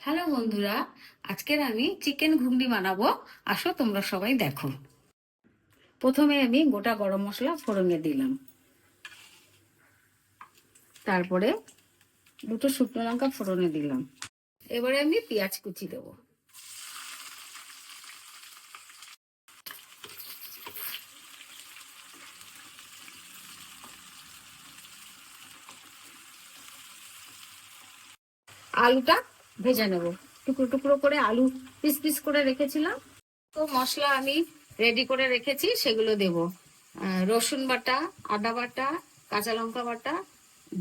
Hello বন্ধুরা, আজকের আমি চিকেন ঘুগনি বানাবো। আসো তোমরা সবাই দেখো। প্রথমে আমি গোটা গরম মশলা ফোড়নে দিলাম, তারপরে দুটো শুকনো লঙ্কা ফোড়নে দিলাম। এবারে আমি পেঁয়াজ কুচি দেবো। আলুটা ভেজে নেব। টুকরো টুকরো করে আলু পিস পিস করে রেখেছিলাম। তো মশলা আমি রেডি করে রেখেছি, সেগুলো দেব। রসুন বাটা, আদা বাটা, কাঁচা লঙ্কা বাটা,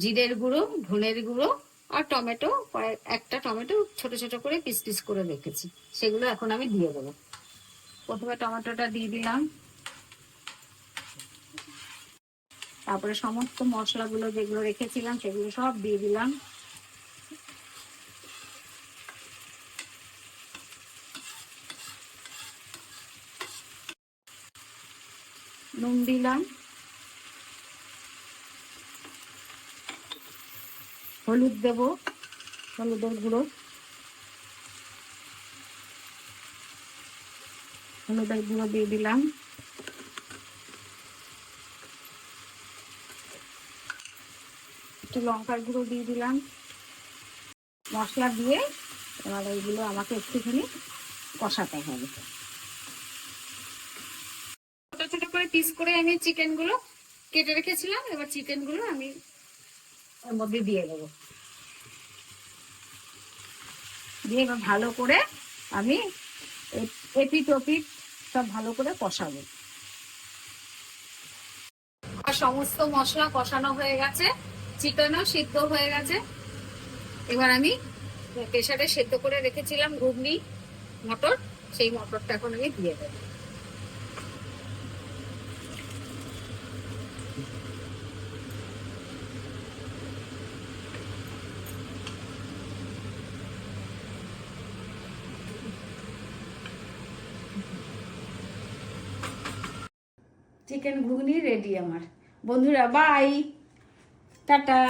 জিরের গুঁড়ো, ধনের গুঁড়ো আর টমেটো, একটা টমেটো ছোট ছোট করে পিস পিস করে রেখেছি, সেগুলো এখন আমি দিয়ে দেবো। প্রথমে টমেটোটা দিয়ে দিলাম, তারপরে সমস্ত মশলাগুলো যেগুলো রেখেছিলাম সেগুলো সব দিয়ে দিলাম। নুন দিলাম, হলুদ দেব, হলুদের গুঁড়ো, হলুদের গুঁড়ো দিয়ে দিলাম, একটু লঙ্কার গুঁড়ো দিয়ে দিলাম। মশলা দিয়ে এবার এইগুলো আমাকে একটুখানি কষাতে হবে। ছোট ছোট করে পিস করে আমি চিকেন গুলো কেটে রেখেছিলাম, এবার চিকেন গুলো আমি এর মধ্যে দিয়ে দেবো। দিয়ে এবার ভালো করে আমি এপিট ওপিট সব ভালো করে কষাবো। আর সমস্ত মশলা কষানো হয়ে গেছে, চিকেনও সিদ্ধ হয়ে গেছে। এবার আমি প্রেসারে সেদ্ধ করে রেখেছিলাম ঘুগনি মটর, সেই মটরটা এখন আমি দিয়ে দেবো। চিকেন ঘুগনি রেডি আমার। বন্ধুরা বাই, টাটা।